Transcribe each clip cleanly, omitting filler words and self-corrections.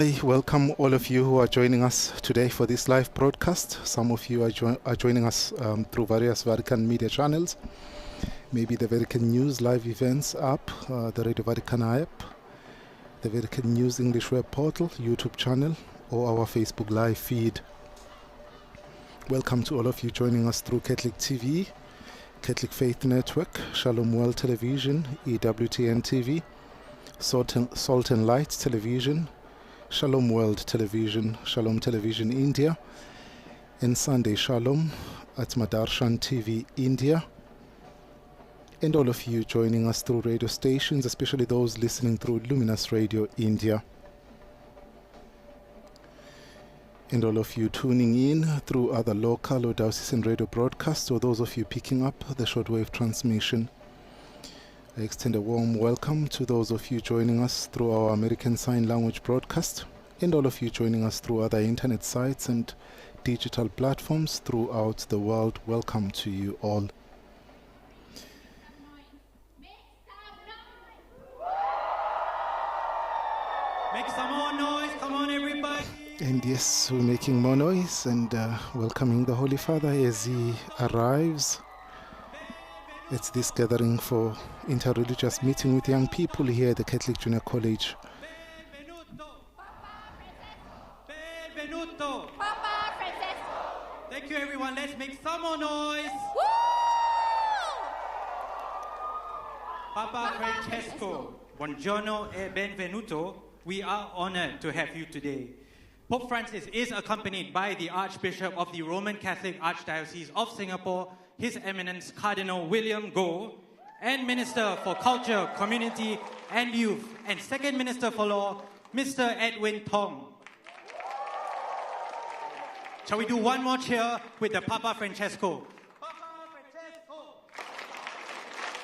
I welcome all of you who are joining us today for this live broadcast. Some of you are joining us through various Vatican media channels, maybe the Vatican News live events app, the Radio Vatican app, the Vatican News English web portal, YouTube channel, or our Facebook live feed. Welcome to all of you joining us through Catholic TV, Catholic Faith Network, Shalom World Television, EWTN TV, Salt and Light Television, Shalom World Television, Shalom Television India, and Sunday Shalom at Madarshan TV India, and all of you joining us through radio stations, especially those listening through Luminous Radio India, and all of you tuning in through other local or diocesan radio broadcasts, or those of you picking up the shortwave transmission. I extend a warm welcome to those of you joining us through our American Sign Language broadcast, and all of you joining us through other internet sites and digital platforms throughout the world. Welcome to you all. Make some more noise, come on everybody. And yes, we're making more noise and welcoming the Holy Father as he arrives. It's this gathering for interreligious meeting with young people here at the Catholic Junior College. Benvenuto. Papa Francesco. Thank you everyone, let's make some more noise. Woo! Papa Francesco, buongiorno e benvenuto. We are honored to have you today. Pope Francis is accompanied by the Archbishop of the Roman Catholic Archdiocese of Singapore, His Eminence Cardinal William Goh, and Minister for Culture, Community and Youth, and Second Minister for Law, Mr. Edwin Tong. Shall we do one more cheer with the Papa Francesco? Papa Francesco!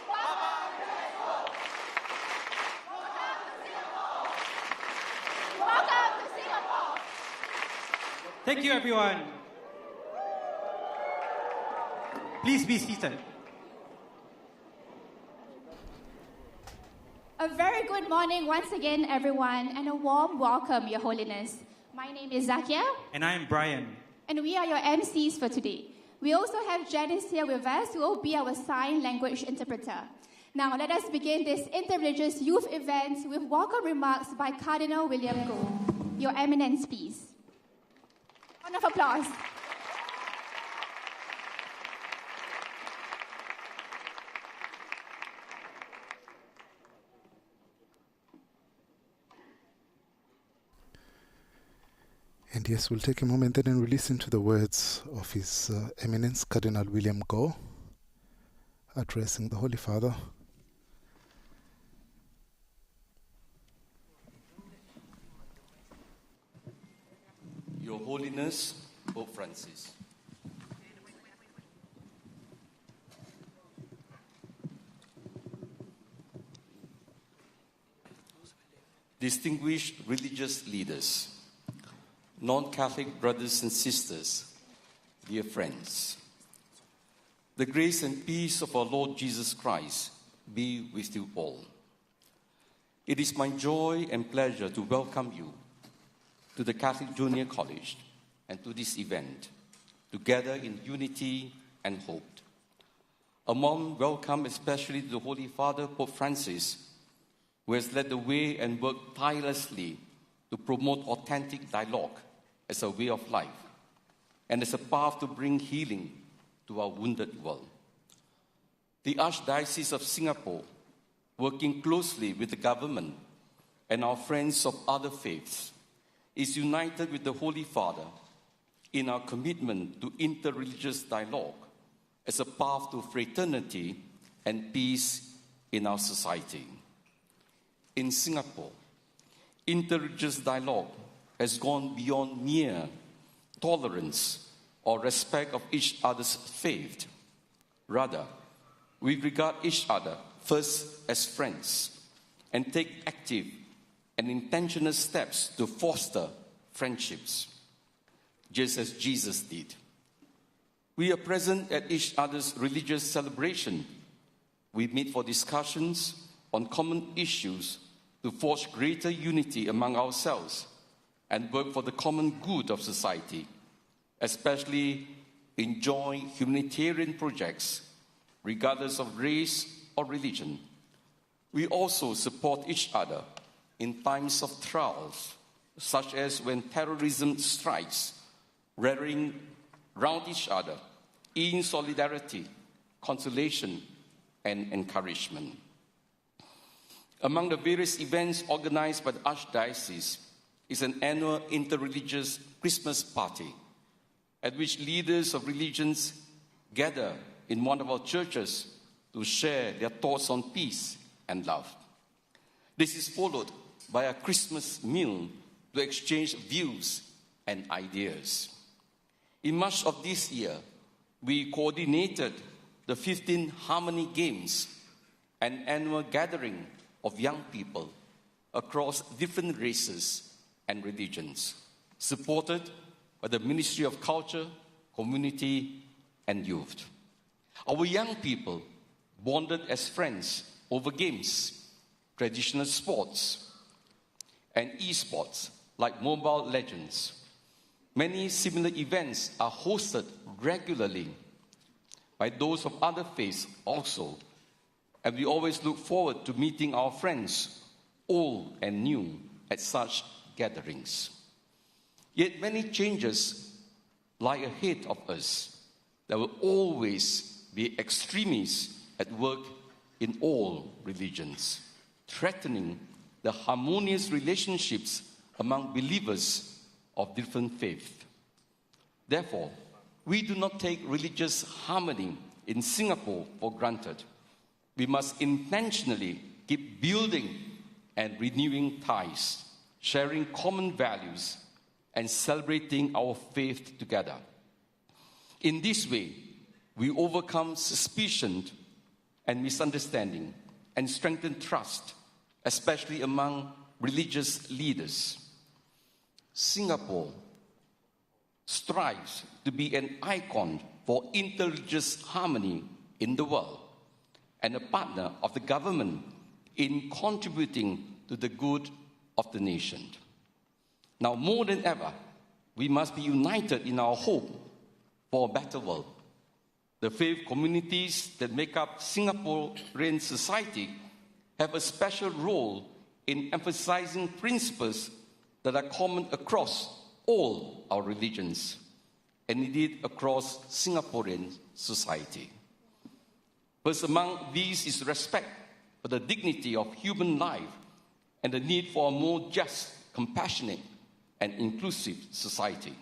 Papa Francesco! Welcome to Singapore! Thank you, everyone. Please be seated. A very good morning once again, everyone, and a warm welcome, Your Holiness. My name is Zakia. And I am Brian. And we are your MCs for today. We also have Janice here with us, who will be our sign language interpreter. Now, let us begin this interreligious youth event with welcome remarks by Cardinal William Goh. Your Eminence, please. Round of applause. And yes, we'll take a moment then and we'll listen to the words of His Eminence Cardinal William Goh addressing the Holy Father. Your Holiness, Pope Francis. Distinguished religious leaders, non-Catholic brothers and sisters, dear friends, the grace and peace of our Lord Jesus Christ be with you all. It is my joy and pleasure to welcome you to the Catholic Junior College and to this event, together in unity and hope. A warm welcome especially to the Holy Father, Pope Francis, who has led the way and worked tirelessly to promote authentic dialogue as a way of life and as a path to bring healing to our wounded world. The Archdiocese of Singapore, working closely with the government and our friends of other faiths, is united with the Holy Father in our commitment to interreligious dialogue as a path to fraternity and peace in our society. In Singapore, interreligious dialogue has gone beyond mere tolerance or respect of each other's faith. Rather, we regard each other first as friends and take active and intentional steps to foster friendships, just as Jesus did. We are present at each other's religious celebration. We meet for discussions on common issues to forge greater unity among ourselves and work for the common good of society, especially in joint humanitarian projects, regardless of race or religion. We also support each other in times of trials, such as when terrorism strikes, rallying round each other in solidarity, consolation, and encouragement. Among the various events organized by the Archdiocese is an annual interreligious Christmas party, at which leaders of religions gather in one of our churches to share their thoughts on peace and love. This is followed by a Christmas meal to exchange views and ideas. In March of this year, we coordinated the 15 Harmony Games, an annual gathering of young people across different races and religions, supported by the Ministry of Culture, Community, and Youth. Our young people bonded as friends over games, traditional sports, and e-sports like Mobile Legends. Many similar events are hosted regularly by those of other faiths also, and we always look forward to meeting our friends, old and new, at such gatherings. Yet many changes lie ahead of us. There will always be extremists at work in all religions, threatening the harmonious relationships among believers of different faiths. Therefore, we do not take religious harmony in Singapore for granted. We must intentionally keep building and renewing ties, sharing common values, and celebrating our faith together. In this way, we overcome suspicion and misunderstanding and strengthen trust, especially among religious leaders. Singapore strives to be an icon for interreligious harmony in the world and a partner of the government in contributing to the good of the nation. Now, more than ever, we must be united in our hope for a better world. The faith communities that make up Singaporean society have a special role in emphasizing principles that are common across all our religions, and indeed across Singaporean society. First among these is respect for the dignity of human life and the need for a more just, compassionate, and inclusive society.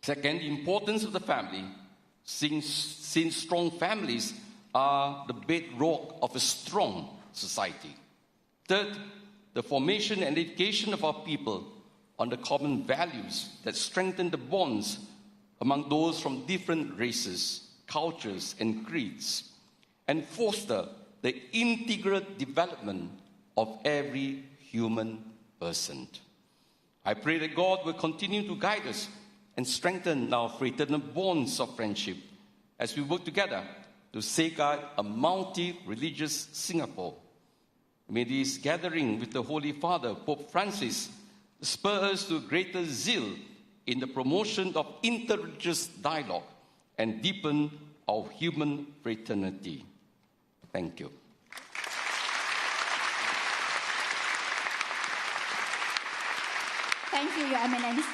Second, the importance of the family, since strong families are the bedrock of a strong society. Third, the formation and education of our people on the common values that strengthen the bonds among those from different races, cultures, and creeds, and foster the integral development of every human person. I pray that God will continue to guide us and strengthen our fraternal bonds of friendship as we work together to safeguard a multi-religious Singapore. May this gathering with the Holy Father, Pope Francis, spur us to greater zeal in the promotion of interreligious dialogue and deepen our human fraternity. Thank you. Thank you, Your Eminence.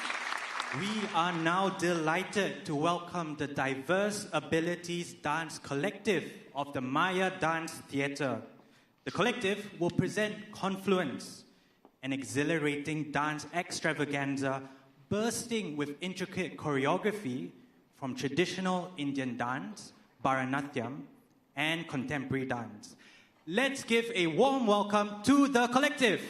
We are now delighted to welcome the Diverse Abilities Dance Collective of the Maya Dance Theatre. The collective will present Confluence, an exhilarating dance extravaganza bursting with intricate choreography from traditional Indian dance, Bharatanatyam, and contemporary dance. Let's give a warm welcome to the collective.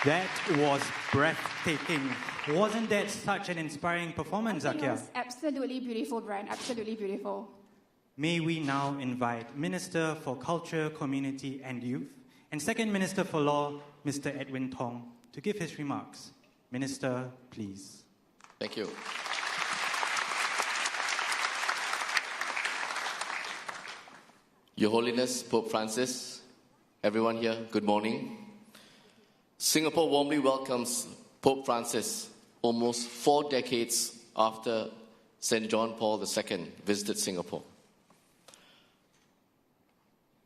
That was breathtaking. Wasn't that such an inspiring performance, I think it Zakia? was absolutely beautiful, Brian. Absolutely beautiful. May we now invite Minister for Culture, Community and Youth and Second Minister for Law, Mr. Edwin Tong, to give his remarks. Minister, please. Thank you. Your Holiness, Pope Francis, everyone here, good morning. Singapore warmly welcomes Pope Francis almost 4 decades after St. John Paul II visited Singapore.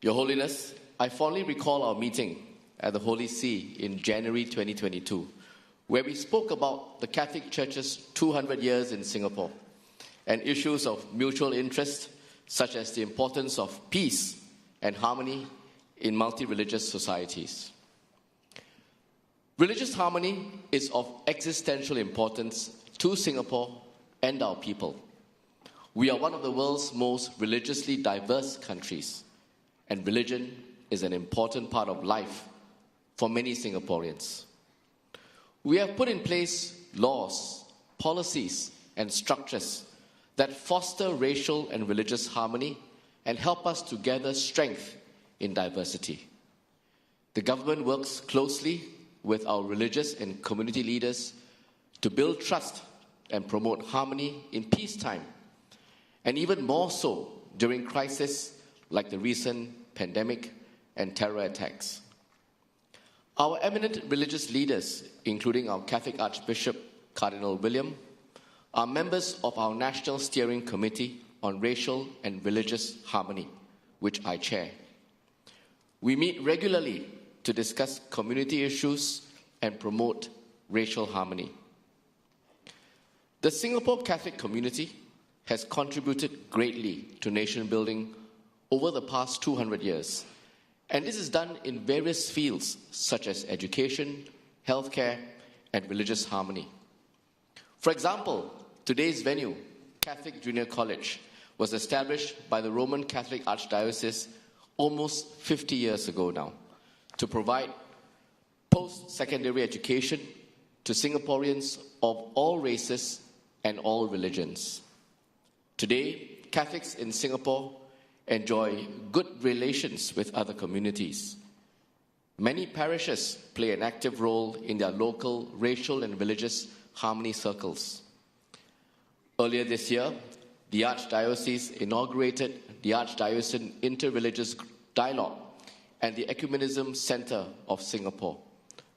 Your Holiness, I fondly recall our meeting at the Holy See in January 2022, where we spoke about the Catholic Church's 200 years in Singapore and issues of mutual interest, such as the importance of peace and harmony in multi-religious societies. Religious harmony is of existential importance to Singapore and our people. We are one of the world's most religiously diverse countries, and religion is an important part of life for many Singaporeans. We have put in place laws, policies, and structures that foster racial and religious harmony and help us to gather strength in diversity. The government works closely with our religious and community leaders to build trust and promote harmony in peacetime, and even more so during crises like the recent pandemic and terror attacks. Our eminent religious leaders, including our Catholic Archbishop, Cardinal William, are members of our National Steering Committee on Racial and Religious Harmony, which I chair. We meet regularly to discuss community issues and promote racial harmony. The Singapore Catholic community has contributed greatly to nation building over the past 200 years, and this is done in various fields such as education, healthcare, and religious harmony. For example, today's venue, Catholic Junior College, was established by the Roman Catholic Archdiocese almost 50 years ago now to provide post-secondary education to Singaporeans of all races and all religions. Today, Catholics in Singapore enjoy good relations with other communities. Many parishes play an active role in their local racial and religious harmony circles. Earlier this year, the Archdiocese inaugurated the Archdiocesan Interreligious Dialogue and the Ecumenism Center of Singapore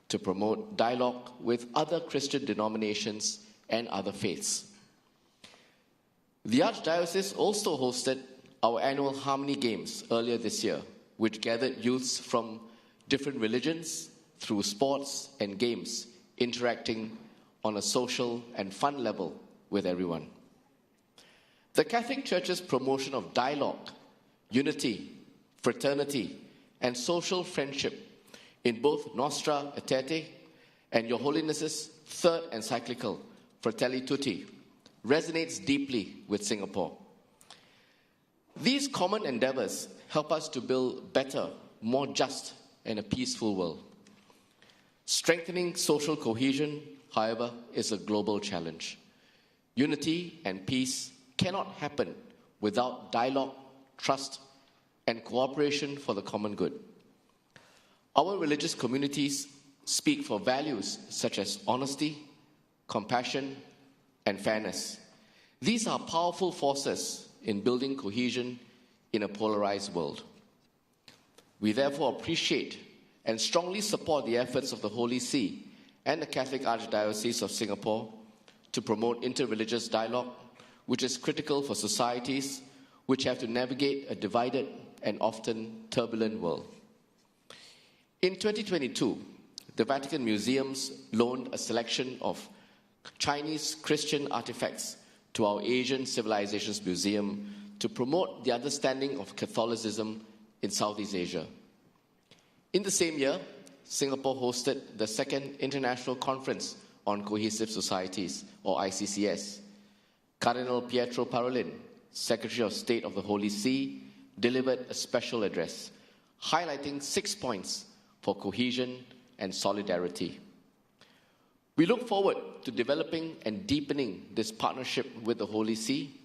to promote dialogue with other Christian denominations and other faiths. The Archdiocese also hosted our annual Harmony Games earlier this year, which gathered youths from different religions through sports and games, interacting on a social and fun level with everyone. The Catholic Church's promotion of dialogue, unity, fraternity, and social friendship in both Nostra Aetate and Your Holiness's third encyclical, Fratelli Tutti, resonates deeply with Singapore. These common endeavors help us to build better, more just, and a peaceful world. Strengthening social cohesion, however, is a global challenge. Unity and peace cannot happen without dialogue, trust, and cooperation for the common good. Our religious communities speak for values such as honesty, compassion, and fairness. These are powerful forces in building cohesion in a polarized world. We therefore appreciate and strongly support the efforts of the Holy See and the Catholic Archdiocese of Singapore to promote interreligious dialogue, which is critical for societies which have to navigate a divided and often turbulent world. In 2022, the Vatican Museums loaned a selection of Chinese Christian artifacts to our Asian Civilizations Museum to promote the understanding of Catholicism in Southeast Asia. In the same year, Singapore hosted the second International Conference on Cohesive Societies, or ICCS. Cardinal Pietro Parolin, Secretary of State of the Holy See, delivered a special address, highlighting 6 points for cohesion and solidarity. We look forward to developing and deepening this partnership with the Holy See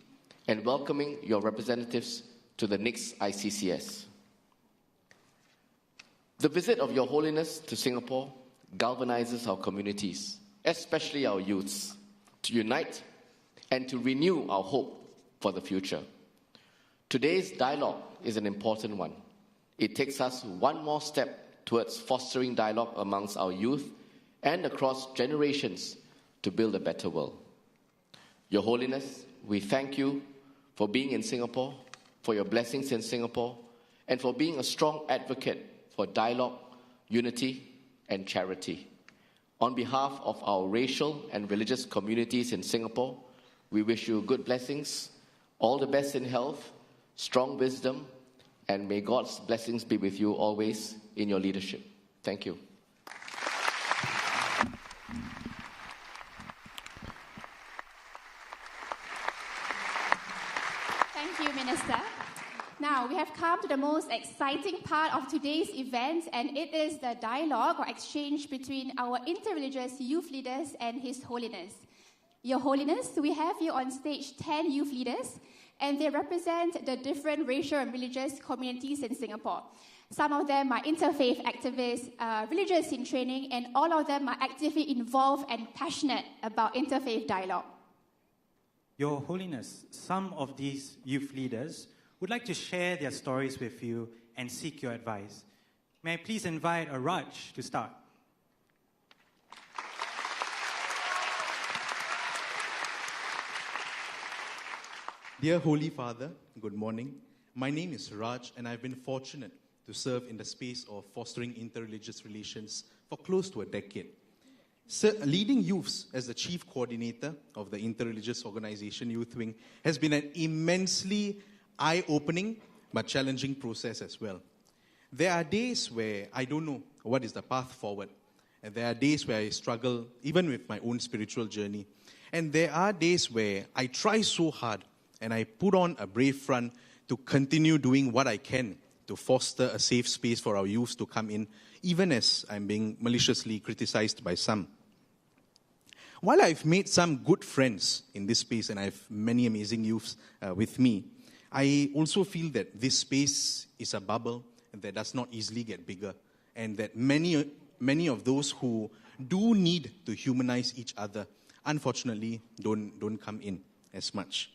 and welcoming your representatives to the next ICCS. The visit of Your Holiness to Singapore galvanizes our communities, especially our youths, to unite and to renew our hope for the future. Today's dialogue is an important one. It takes us one more step towards fostering dialogue amongst our youth and across generations to build a better world. Your Holiness, we thank you for being in Singapore, for your blessings in Singapore, and for being a strong advocate for dialogue, unity, and charity. On behalf of our racial and religious communities in Singapore, we wish you good blessings, all the best in health, strong wisdom, and may God's blessings be with you always in your leadership. Thank you. Thank you, Minister. Now, we have come to the most exciting part of today's event, and it is the dialogue or exchange between our interreligious youth leaders and His Holiness. Your Holiness, we have here on stage 10 youth leaders, and they represent the different racial and religious communities in Singapore. Some of them are interfaith activists, religious in training, and all of them are actively involved and passionate about interfaith dialogue. Your Holiness, some of these youth leaders would like to share their stories with you and seek your advice. May I please invite Raj to start? Dear Holy Father, good morning. My name is Raj, and I've been fortunate to serve in the space of fostering interreligious relations for close to a decade. Leading youths as the chief coordinator of the interreligious organization Youth Wing has been an immensely eye-opening but challenging process as well. There are days where I don't know what is the path forward. And there are days where I struggle even with my own spiritual journey. And there are days where I try so hard and I put on a brave front to continue doing what I can to foster a safe space for our youths to come in, even as I'm being maliciously criticized by some. While I've made some good friends in this space and I have many amazing youths with me, I also feel that this space is a bubble that does not easily get bigger, and that many of those who do need to humanize each other, unfortunately, don't come in as much.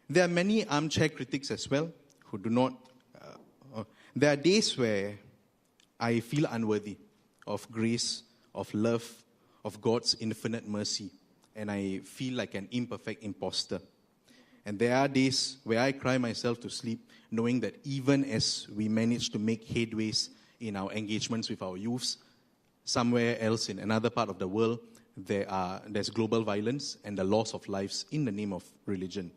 There are many armchair critics as well who do not. There are days where I feel unworthy of grace, of love, of God's infinite mercy, and I feel like an imperfect imposter. And there are days where I cry myself to sleep, knowing that even as we manage to make headways in our engagements with our youths, somewhere else in another part of the world, there's global violence and the loss of lives in the name of religion.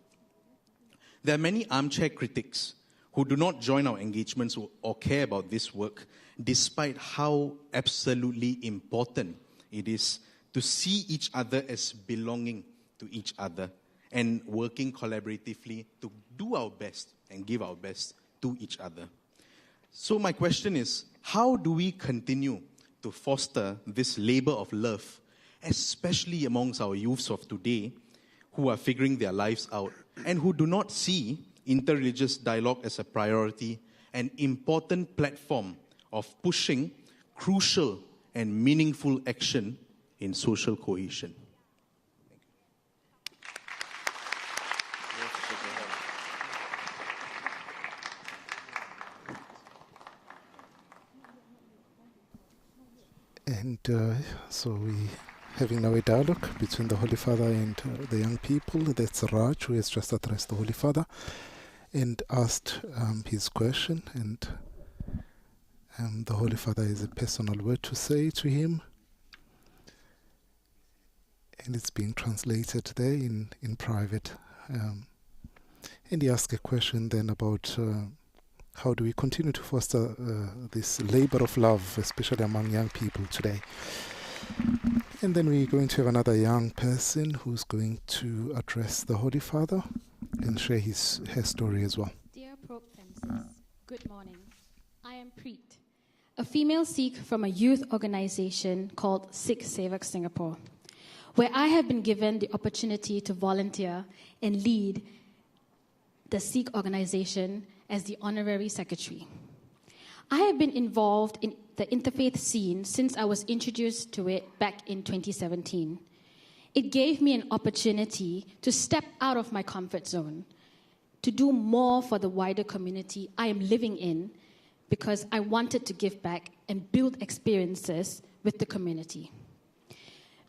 There are many armchair critics who do not join our engagements or care about this work, despite how absolutely important it is to see each other as belonging to each other and working collaboratively to do our best and give our best to each other. So my question is, how do we continue to foster this labor of love, especially amongst our youths of today who are figuring their lives out and who do not see interreligious dialogue as a priority, an important platform of pushing crucial and meaningful action in social cohesion? And so we having now a dialogue between the Holy Father and the young people. That's Raj, who has just addressed the Holy Father and asked his question, and the Holy Father has a personal word to say to him, and it's being translated there in private. And he asked a question then about how do we continue to foster this labor of love, especially among young people today. And then we're going to have another young person who's going to address the Holy Father and share her story as well. Dear Pope Francis, good morning. I am Preet, a female Sikh from a youth organization called Sikh Sevak Singapore. where I have been given the opportunity to volunteer and lead the Sikh organization as the honorary secretary. I have been involved in the interfaith scene since I was introduced to it back in 2017. It gave me an opportunity to step out of my comfort zone, to do more for the wider community I am living in, because I wanted to give back and build experiences with the community.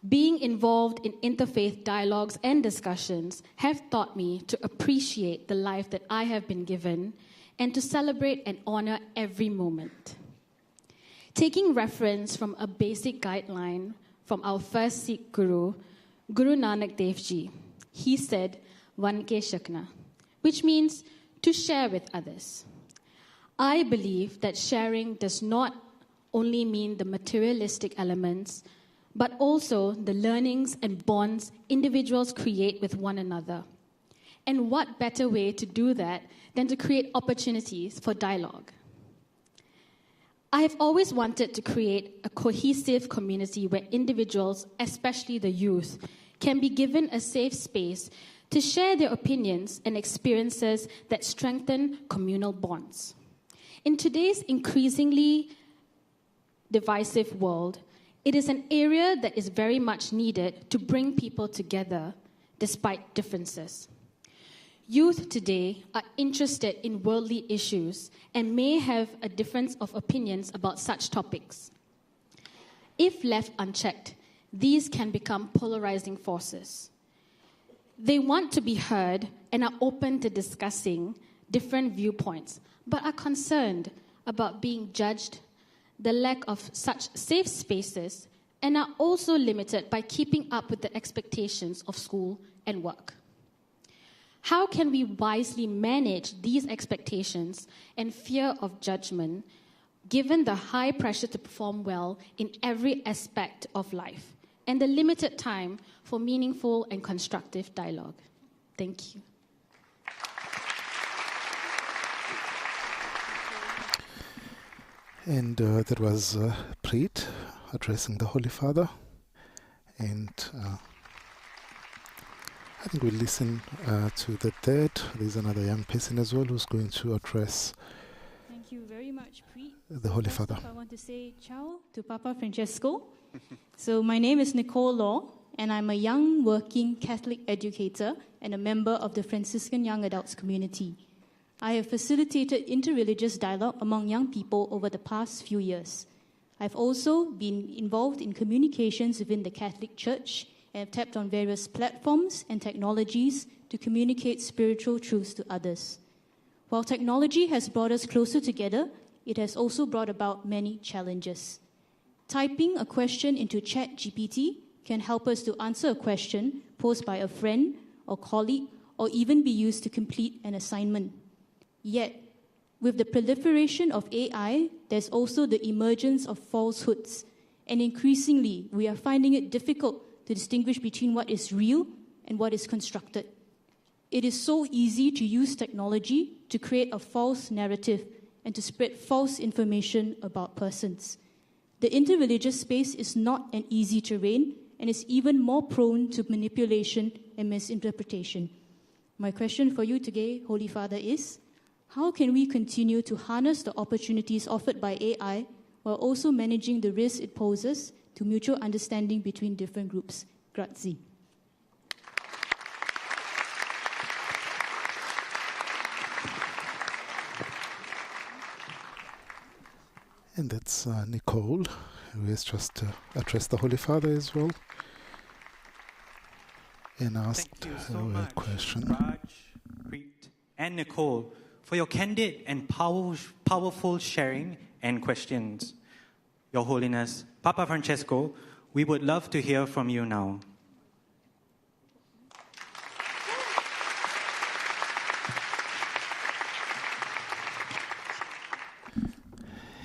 Being involved in interfaith dialogues and discussions have taught me to appreciate the life that I have been given and to celebrate and honor every moment. Taking reference from a basic guideline from our first Sikh Guru, Guru Nanak Dev Ji, he said, "Van ke shakna," which means to share with others. I believe that sharing does not only mean the materialistic elements, but also the learnings and bonds individuals create with one another. And what better way to do that than to create opportunities for dialogue? I have always wanted to create a cohesive community where individuals, especially the youth, can be given a safe space to share their opinions and experiences that strengthen communal bonds. In today's increasingly divisive world, it is an area that is very much needed to bring people together despite differences. Youth today are interested in worldly issues and may have a difference of opinions about such topics. If left unchecked, these can become polarizing forces. They want to be heard and are open to discussing different viewpoints, but are concerned about being judged, the lack of such safe spaces, and are also limited by keeping up with the expectations of school and work. How can we wisely manage these expectations and fear of judgment, given the high pressure to perform well in every aspect of life, and the limited time for meaningful and constructive dialogue? Thank you. And that was Preet addressing the Holy Father. And I think we'll listen to the third. There's another young person as well who's going to address Thank you very much, Preet. the Holy Father. I want to say ciao to Papa Francesco. So my name is Nicole Law, and I'm a young working Catholic educator and a member of the Franciscan Young Adults community. I have facilitated interreligious dialogue among young people over the past few years. I've also been involved in communications within the Catholic Church and have tapped on various platforms and technologies to communicate spiritual truths to others. While technology has brought us closer together, it has also brought about many challenges. Typing a question into ChatGPT can help us to answer a question posed by a friend or colleague, or even be used to complete an assignment. Yet, with the proliferation of AI, there's also the emergence of falsehoods, and increasingly, we are finding it difficult to distinguish between what is real and what is constructed. It is so easy to use technology to create a false narrative and to spread false information about persons. The interreligious space is not an easy terrain and is even more prone to manipulation and misinterpretation. My question for you today, Holy Father, is how can we continue to harness the opportunities offered by AI while also managing the risks it poses to mutual understanding between different groups? Grazie. And that's Nicole, who has just addressed the Holy Father as well and asked Thank you so her a much, question. Raj, Preet, and Nicole, for your candid and powerful sharing and questions. Your Holiness, Papa Francesco, we would love to hear from you now.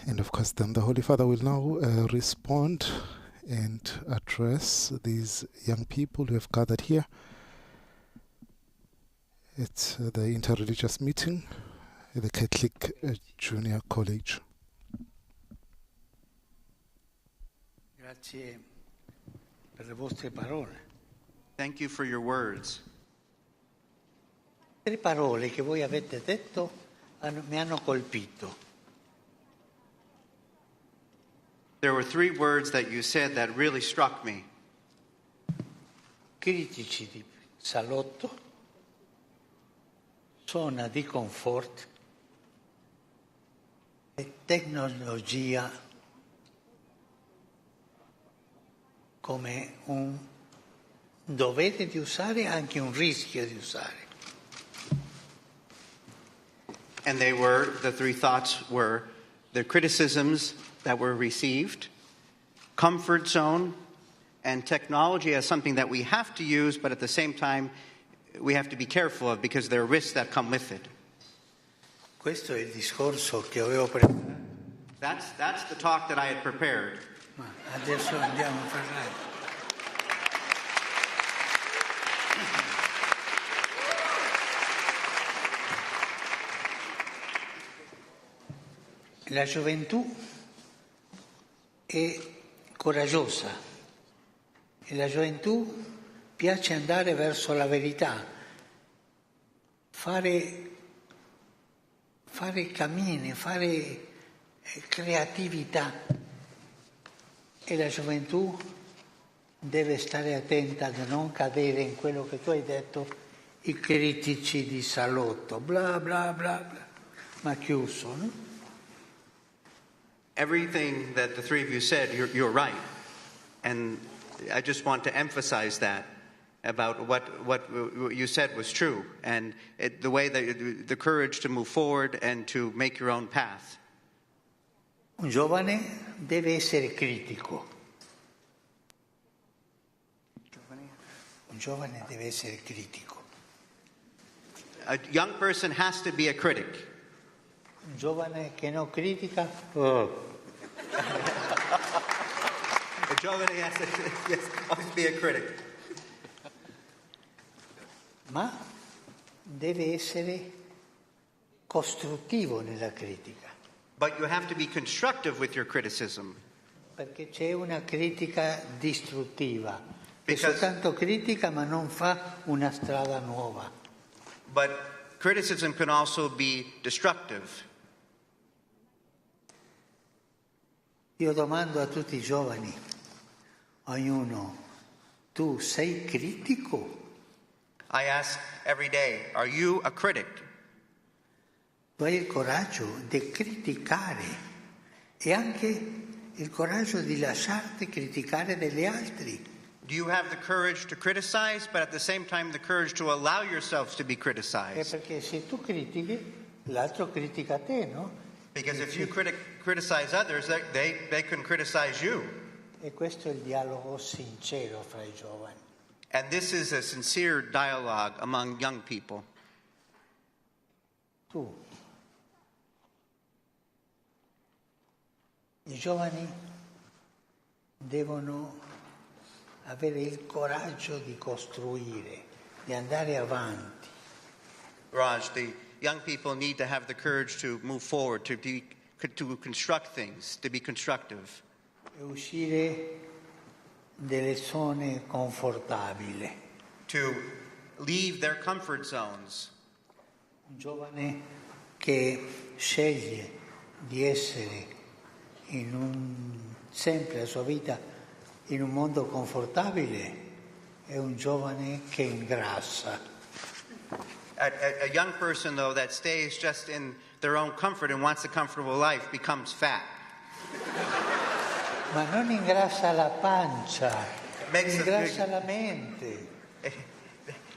And of course, then the Holy Father will now respond and address these young people who have gathered here at the Interreligious Meeting at the Catholic Junior College. Grazie per le vostre parole. Thank you for your words. Le parole che voi avete detto mi hanno colpito. There were 3 words that you said that really struck me. Critici di salotto, zona di comfort e tecnologia come un dovere di usare e anche un rischio di usare. And the 3 thoughts were the criticisms that were received, comfort zone, and technology as something that we have to use, but at the same time, we have to be careful of because there are risks that come with it. Questo è il discorso che avevo preparato. That's the talk that I had prepared. Ma adesso andiamo a parlare. La gioventù è coraggiosa e la gioventù piace andare verso la verità, fare cammini, fare creatività e la gioventù deve stare attenta a non cadere in quello che tu hai detto, i critici di salotto, bla bla bla bla, ma chiuso, no? Everything that the 3 of you said, you're right. And I just want to emphasize that about what you said was true. And the way that the courage to move forward and to make your own path. Un giovane deve essere critico. Un giovane deve essere critico. A young person has to be a critic. Un giovane che non critica, oh. A giovane has to always be a critic. Ma deve essere costruttivo nella critica. But you have to be constructive with your criticism. Perché c'è una critica distruttiva. È Because- soltanto critica ma non fa una strada nuova. But criticism can also be destructive. Io domando a tutti i giovani, ognuno, tu sei critico? I ask every day, are you a critic? Tu hai il coraggio di criticare e anche il coraggio di lasciarti criticare dagli altri. Do you have the courage to criticize, but at the same time the courage to allow yourselves to be È criticized? perché se tu critichi, l'altro critica te, no? Because if you criticize others, they can criticize you. E questo è il dialogo sincero fra i giovani. And this is a sincere dialogue among young people. I giovani devono avere il coraggio di costruire, di andare avanti. Raj, the young people need to have the courage to move forward, to construct things, to be constructive. E uscire dalle zone confortabili. To leave their comfort zones. Un giovane che sceglie di essere sempre la sua vita in un mondo confortabile è un giovane che ingrassa. A young person, though, that stays just in their own comfort and wants a comfortable life becomes fat. Ma non ingrassa la pancia, ingrassa la mente.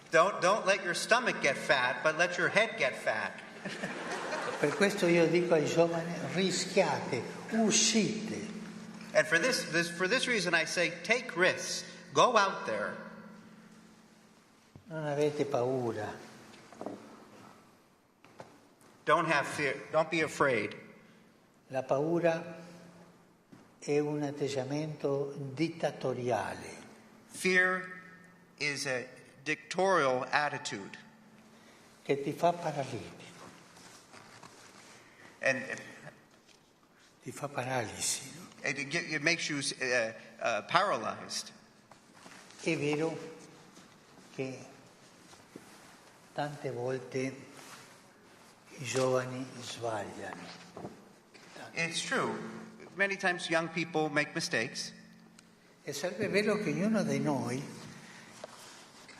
Don't let your stomach get fat, but let your head get fat. Per questo io dico ai giovani, rischiate, uscite. And for this reason, I say, take risks. Go out there. Non avete paura. Don't have fear. Don't be afraid. La paura è un atteggiamento dittatoriale. Fear is a dictatorial attitude. Che ti fa paralitico. And ti fa paralisi. No? It makes you paralyzed. È vero che tante volte i giovani sbagliano. It's true. Many times young people make mistakes. E sarebbe vero che ognuno di noi,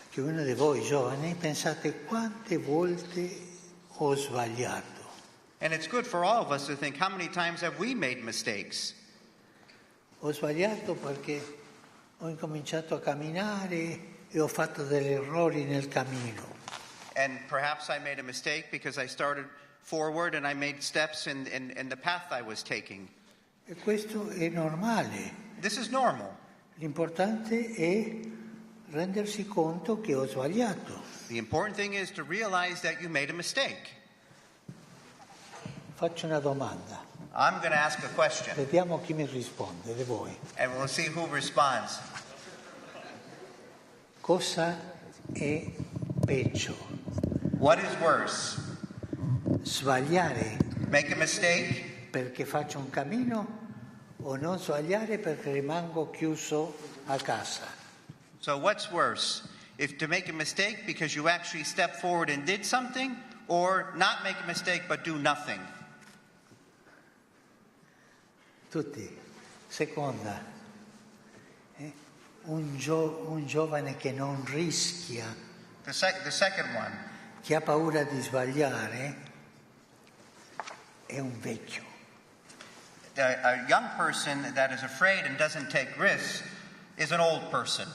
che ognuno di voi giovani, pensate quante volte ho sbagliato. And it's good for all of us to think, how many times have we made mistakes? Ho sbagliato perché ho incominciato a camminare e ho fatto degli errori nel cammino. And perhaps I made a mistake because I started forward and I made steps in the path I was taking. E questo è normale. This is normal. L'importante è rendersi conto che ho sbagliato. The important thing is to realize that you made a mistake. Faccio una domanda. I'm going to ask a question. Vediamo chi mi risponde di voi. And we'll see who responds. Cosa è peggio? What is worse? Sbagliare Make a mistake perché faccio un cammino o non sbagliare perché rimango chiuso a casa? So what's worse? If to make a mistake because you actually stepped forward and did something, or not make a mistake but do nothing? Tutti. Seconda, un giovane che non rischia, The second one, che ha paura di sbagliare, è un vecchio. a young person that is afraid and doesn't take risks is an old person.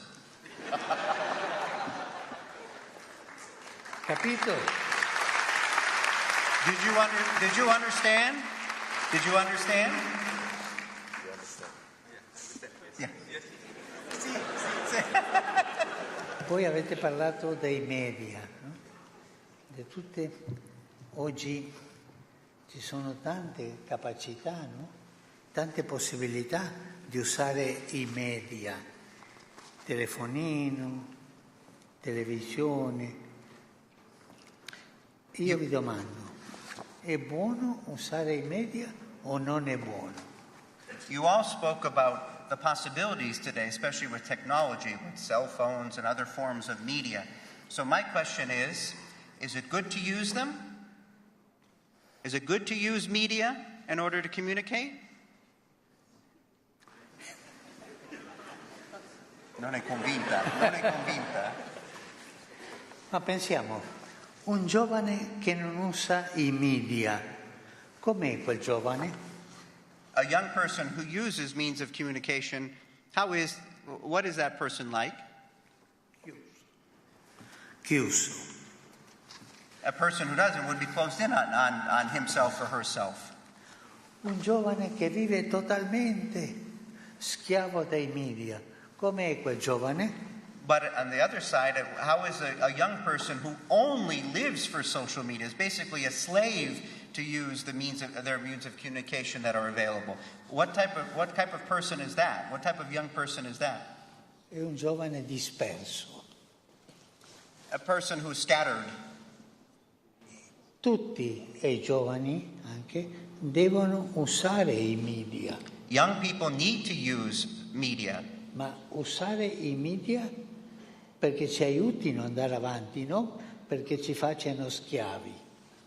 Capito? Did you understand? Did you understand? Yeah. Poi avete parlato dei media, no? Oggi ci sono tante capacità, no? Tante possibilità di usare i media, telefonino, televisione. Io vi domando, è buono usare i media o non è buono? You all spoke about the possibilities today, especially with technology, with cell phones and other forms of media. So my question is it good to use them? Is it good to use media in order to communicate? Non è convinta. Ma pensiamo, un giovane che non usa i media, com'è quel giovane? A young person who uses means of communication, what is that person like? Chiuso. A person who doesn't would be closed in on himself or herself. Un giovane che vive totalmente schiavo dei media, com'è quel giovane? But on the other side, how is a young person who only lives for social media, is basically a slave to use their means of communication that are available? What type of person is that? What type of young person is that? È un giovane disperso. A person who's scattered. Tutti i giovani anche devono usare i media. Young people need to use media. Ma usare i media perché ci aiutino ad andare avanti, no? Perché ci facciano schiavi.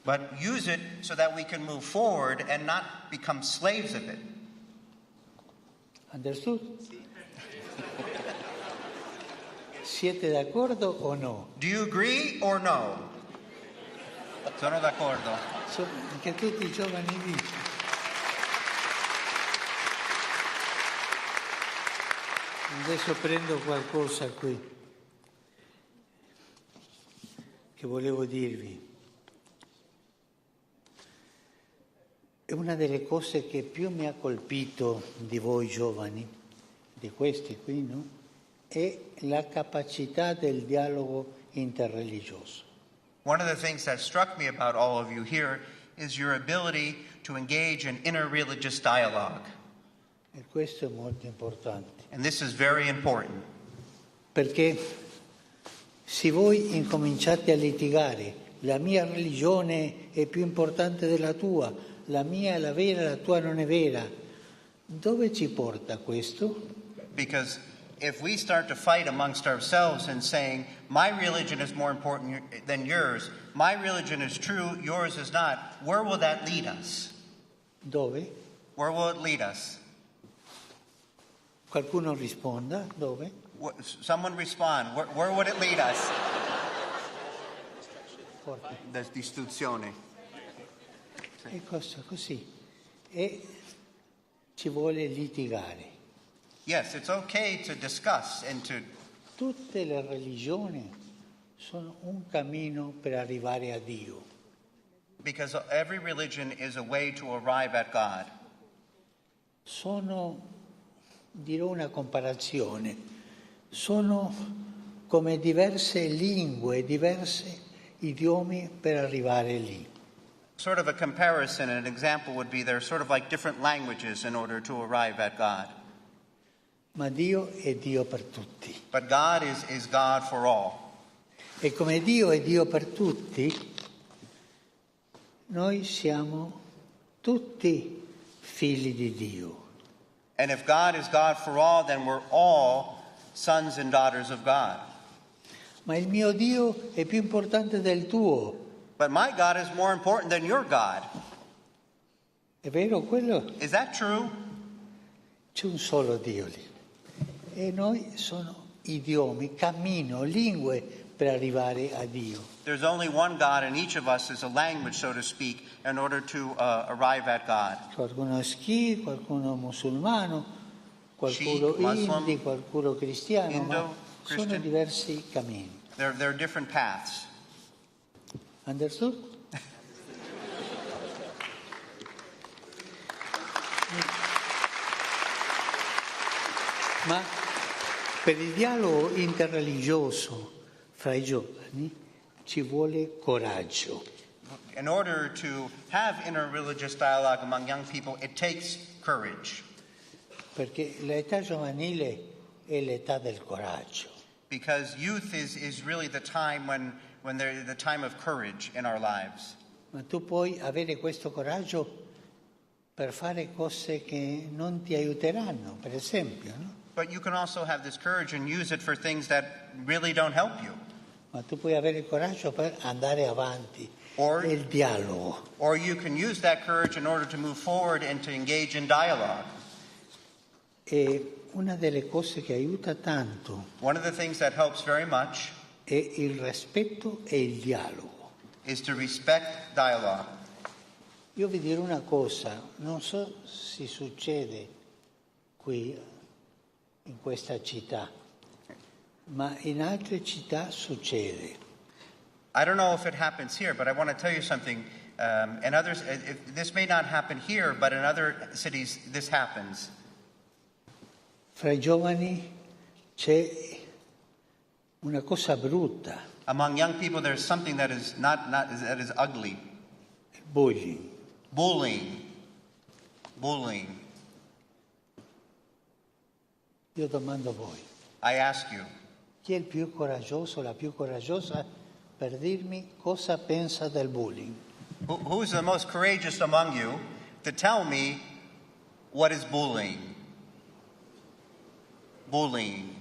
But use it so that we can move forward and not become slaves of it. Understood? Siete d'accordo o no? Do you agree or no? Sono d'accordo. Anche tutti i giovani dicono. Adesso prendo qualcosa qui che volevo dirvi. È una delle cose che più mi ha colpito di voi giovani, di questi qui, no? È la capacità del dialogo interreligioso. One of the things that struck me about all of you here is your ability to engage in interreligious dialogue. E questo è molto importante. And this is very important. Perché se voi incominciate a litigare, la mia religione è più importante della tua, la mia è la vera, la tua non è vera, dove ci porta questo? Because if we start to fight amongst ourselves and saying, my religion is more important than yours, my religion is true, yours is not, where will that lead us? Dove? Where will it lead us? Qualcuno risponda, dove? Someone respond. Where would it lead us? Forte. La distruzione. E cosa così. E ci vuole litigare. Yes, it's okay to discuss and to... Tutte le religioni sono un cammino per arrivare a Dio. Because every religion is a way to arrive at God. Sono, dirò una comparazione, sono come diverse lingue, diversi idiomi per arrivare lì. Sort of a comparison, an example would be they're sort of like different languages in order to arrive at God. Ma Dio è Dio per tutti. But God is God for all. E come Dio è Dio per tutti, noi siamo tutti figli di Dio. And if God is God for all, then we're all sons and daughters of God. Ma il mio Dio è più importante del tuo. But my God is more important than your God. È vero quello? Is that true? C'è un solo Dio lì. E noi sono idiomi, cammino, lingue per arrivare a Dio. There's only one God, and each of us is a language, so to speak, in order to arrive at God. Qualcuno è Sikh, qualcuno musulmano, qualcuno Sikh, Muslim, Hindi, qualcuno cristiano, Indo, ma Christian. sono diversi cammini. There are different paths. Understood? Ma per il dialogo interreligioso fra i giovani ci vuole coraggio. In order to have interreligious dialogue among young people, it takes courage. Perché l'età giovanile è l'età del coraggio. Because youth is really the time when they're the time of courage in our lives. Ma tu puoi avere questo coraggio per fare cose che non ti aiuteranno, per esempio, no? But you can also have this courage and use it for things that really don't help you. Ma tu puoi avere coraggio per andare avanti. Or, il dialogo. Or you can use that courage in order to move forward and to engage in dialogue. E una delle cose che aiuta tanto One of the things that helps very much è il rispetto e il dialogo. Is to respect dialogue. Io vi dirò una cosa, non so se succede qui in questa città, ma in altre città succede. I don't know if it happens here, but I want to tell you something. In others, this may not happen here, but in other cities, this happens. Fra i giovani c'è una cosa brutta. Among young people, there's something that is that is ugly. Bullying. Bullying. Io domando a voi. I ask you. Chi è il più coraggioso, la più coraggiosa per dirmi cosa pensa del bullying? Who's the most courageous among you to tell me what is bullying? Bullying.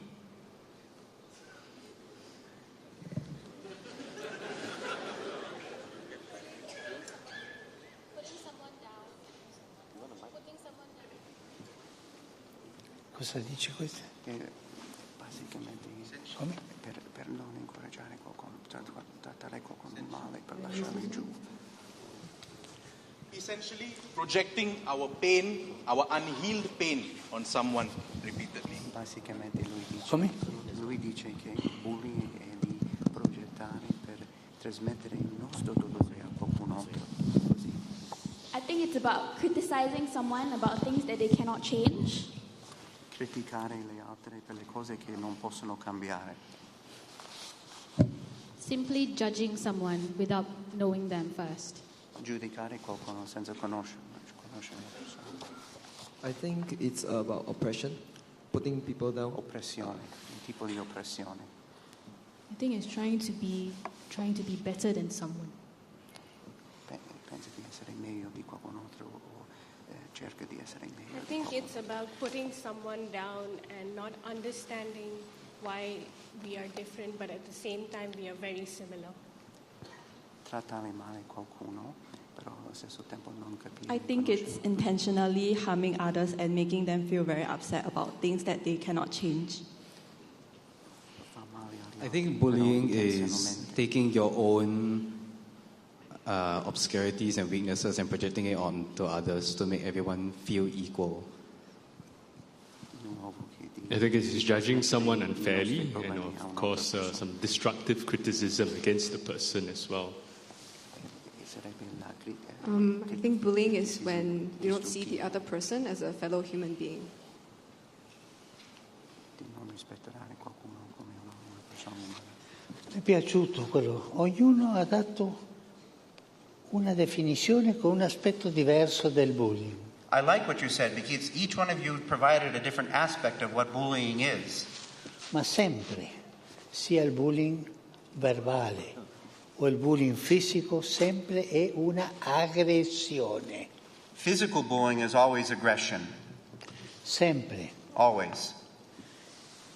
Cosa dice questo? Basicamente come? Per non incoraggiare qualcuno, trattare qualcuno male, per lasciarli giù. Essentially projecting our pain, our unhealed pain on someone repeatedly. Basicamente come? Lui dice che il bullying è di progettare per trasmettere il nostro dolore a qualcun altro. Così. I think it's about criticizing someone about things that they cannot change. Criticare le altre per le cose che non possono cambiare. Simply judging someone without knowing them first. Giudicare qualcuno senza conoscere la persona. I think it's about oppression, putting people down. Oppressione, un tipo di oppressione. I think it's trying to be better than someone. Pensi di essere meglio di qualcun altro o cerca di essere meglio. I think it's about putting someone down and not understanding why we are different, but at the same time we are very similar. Trattare male qualcuno, però allo stesso tempo non capire. I think it's intentionally harming others and making them feel very upset about things that they cannot change. I think bullying is taking your own obscurities and weaknesses and projecting it onto others to make everyone feel equal. I think it's judging someone unfairly and, of course, some destructive criticism against the person as well. I think bullying is when you don't see the other person as a fellow human being. Mi è piaciuto quello. Ognuno ha dato una definizione con un aspetto diverso del bullying. I like what you said because each one of you provided a different aspect of what bullying is. Ma sempre, sia il bullying verbale o il bullying fisico, sempre è una aggressione. Physical bullying is always aggression. Sempre. Always.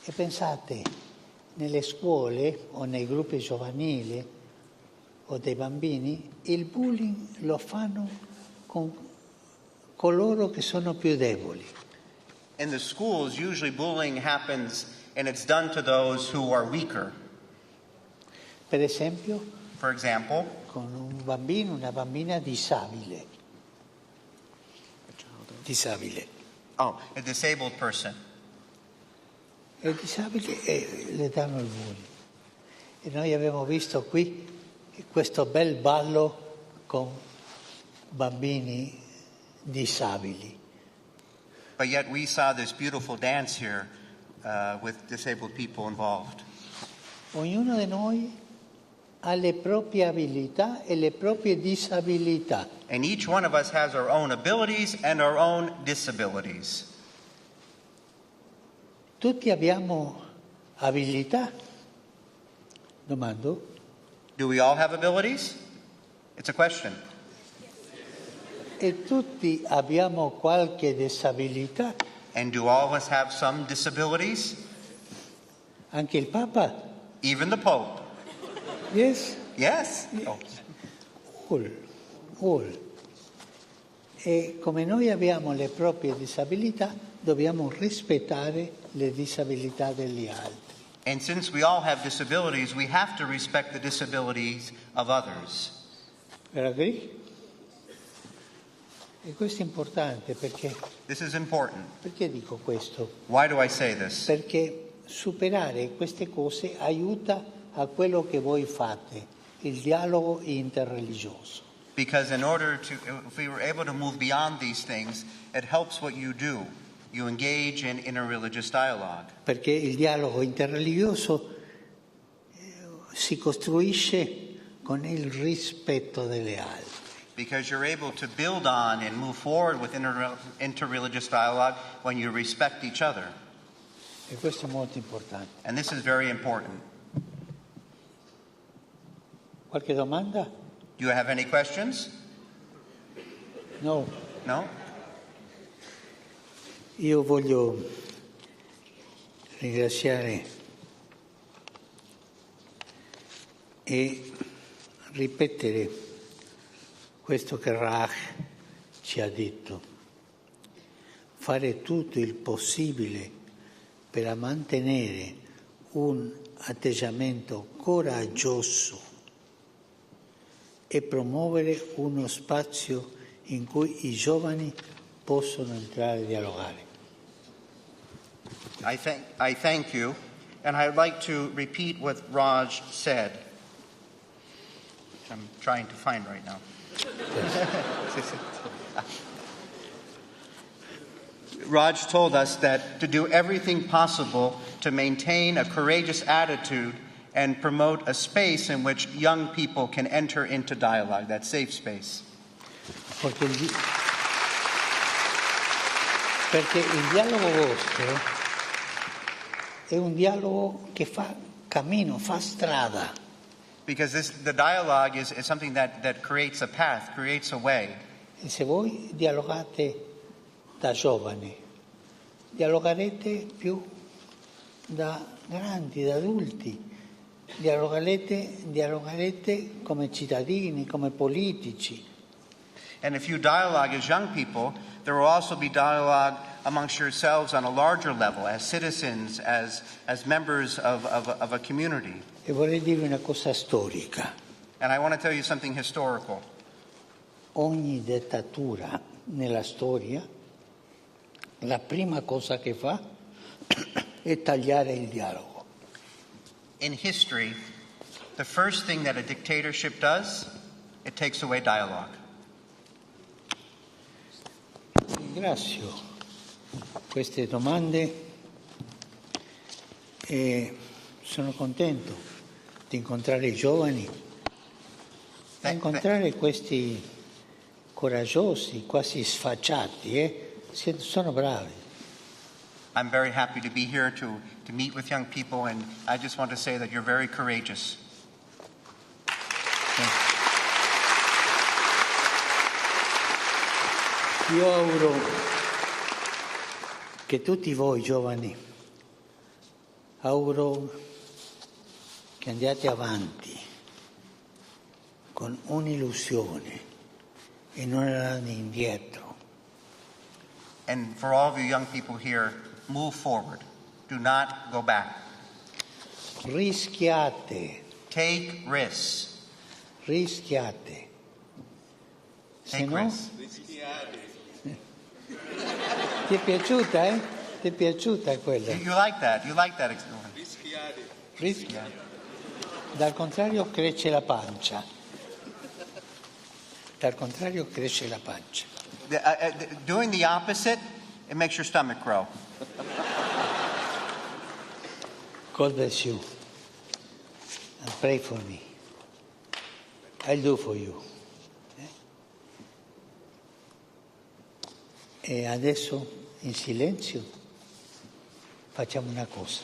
E pensate, nelle scuole o nei gruppi giovanili o dei bambini, il bullying lo fanno con coloro che sono più deboli. In the schools, usually bullying happens and it's done to those who are weaker. Per esempio, For example, con un bambino, una bambina disabile. Disabile. Oh, a disabled person. È disabile e le danno il bullying. E noi abbiamo visto qui questo bel ballo con bambini disabili. But yet we saw this beautiful dance here with disabled people involved. Ognuno di noi ha le proprie abilità e le proprie disabilità. And each one of us has our own abilities and our own disabilities. Tutti abbiamo abilità? Domando. Do we all have abilities? It's a question. E tutti abbiamo qualche disabilità? And do all of us have some disabilities? Anche il Papa? Even the Pope? Yes? Yes. Oh. All. E come noi abbiamo le proprie disabilità, dobbiamo rispettare le disabilità degli altri. And since we all have disabilities, we have to respect the disabilities of others. Agree? E questo è importante perché... This is important. Perché dico questo? Why do I say this? Perché superare queste cose aiuta a quello che voi fate, il dialogo interreligioso. Because in order to, if we were able to move beyond these things, it helps what you do. You engage in interreligious dialogue. Perché il dialogo interreligioso si costruisce con il rispetto delle altre. Because you're able to build on and move forward with interreligious dialogue when you respect each other. E questo è molto importante. And this is very important. Qualche domanda? Do you have any questions? No. No? Io voglio ringraziare e ripetere questo che Rach ci ha detto. Fare tutto il possibile per mantenere un atteggiamento coraggioso e promuovere uno spazio in cui i giovani possono entrare a dialogare. I thank you, and I'd like to repeat what Raj said, which I'm trying to find right now. Raj told us that to do everything possible to maintain a courageous attitude and promote a space in which young people can enter into dialogue, that safe space. Perché il dialogo vostro è un dialogo che fa cammino, fa strada. Because the dialogue is something that creates a path, creates a way. E se voi dialogate da giovani, dialogherete più da grandi, da adulti, dialogherete come cittadini, come politici. And if you dialogue as young people, there will also be dialogue amongst yourselves on a larger level, as citizens, as members of a community. E vorrei dirvi una cosa storica. And I want to tell you something historical. Ogni dittatura nella storia, la prima cosa che fa è tagliare il dialogo. In history, the first thing that a dictatorship does, it takes away dialogue. Ringrazio queste domande e sono contento di incontrare i giovani, di incontrare questi coraggiosi, quasi sfacciati, sono bravi. I'm very happy to be here to meet with young people, and I just want to say that you're very courageous. Io auguro che tutti voi giovani, auguro che andiate avanti con un'illusione e non andate indietro. And for all of you young people here, move forward. Do not go back. Rischiate. Take risks. Rischiate. Take risks. Ti è piaciuta, eh? Ti è piaciuta quella? You like that? You like that experience? Rischiate. Dal contrario cresce la pancia. Dal contrario cresce la pancia. Doing the opposite, it makes your stomach grow. God bless you. And pray for me. I'll do for you. E adesso in silenzio facciamo una cosa.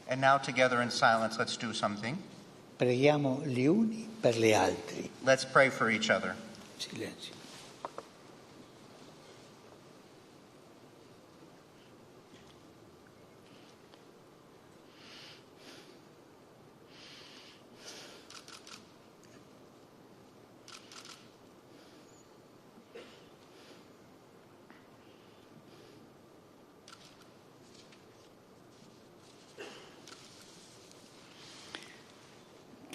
And now together in silence, let's do something. Preghiamo gli uni per gli altri. Let's pray for each other. Silenzio.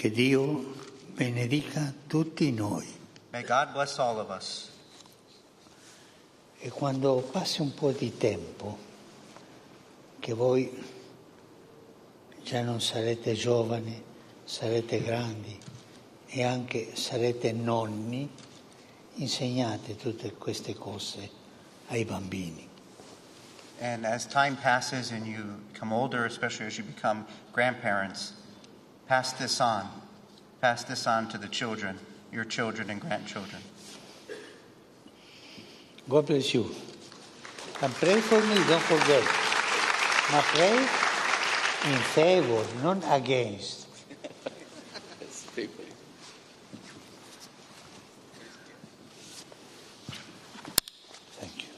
Che Dio benedica tutti noi. May God bless all of us. E quando passi un po' di tempo, che voi già non sarete giovani, sarete grandi e anche sarete nonni, insegnate tutte queste cose ai bambini. And as time passes and you become older, especially as you become grandparents, pass this on. Pass this on to the children, your children and grandchildren. God bless you. And pray for me, don't forget. But pray in favor, not against. Thank you.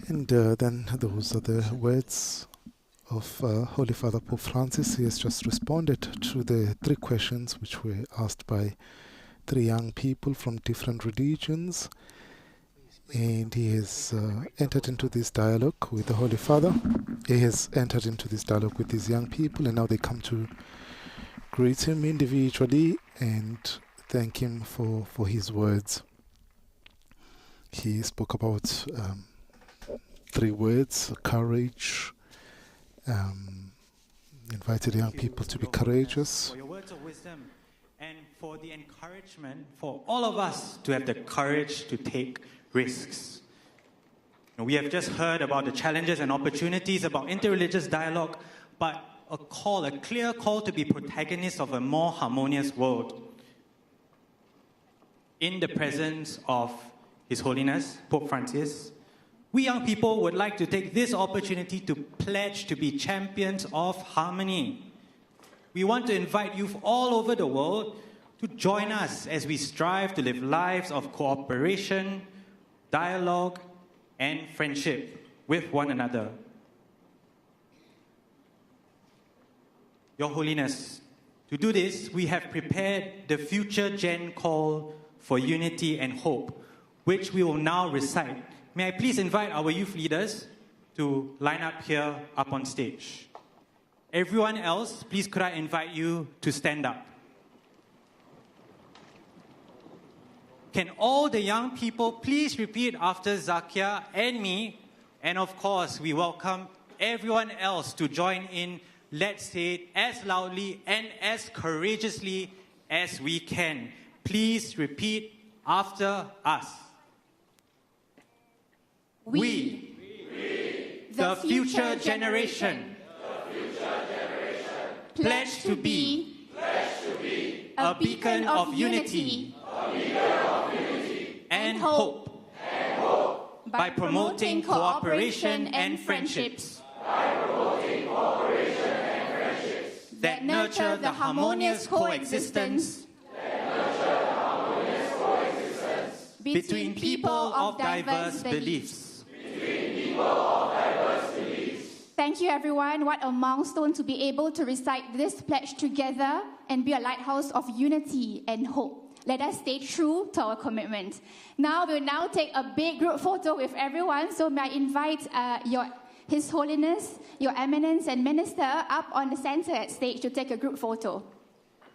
And then those are the words of Holy Father Pope Francis. He has just responded to the 3 questions which were asked by 3 young people from different religions, and he has entered into this dialogue with the Holy Father. He has entered into this dialogue with these young people, and now they come to greet him individually and thank him for his words. He spoke about 3 words: courage, invited young people to be courageous. For your words of wisdom and for the encouragement for all of us to have the courage to take risks. We have just heard about the challenges and opportunities about interreligious dialogue, but a clear call to be protagonists of a more harmonious world. In the presence of His Holiness, Pope Francis, we young people would like to take this opportunity to pledge to be champions of harmony. We want to invite youth all over the world to join us as we strive to live lives of cooperation, dialogue, and friendship with one another. Your Holiness, to do this, we have prepared the Future Gen Call for Unity and Hope, which we will now recite. May I please invite our youth leaders to line up here up on stage. Everyone else, please could I invite you to stand up. Can all the young people please repeat after Zakia and me? And of course, we welcome everyone else to join in. Let's say it as loudly and as courageously as we can. Please repeat after us. We, the future generation, pledge to be a beacon of unity and hope by promoting cooperation and friendships that nurture the harmonious coexistence between people of diverse beliefs. Thank you, everyone. What a milestone to be able to recite this pledge together and be a lighthouse of unity and hope. Let us stay true to our commitment. Now, we'll now take a big group photo with everyone. So may I invite His Holiness, Your Eminence and Minister up on the center at stage to take a group photo.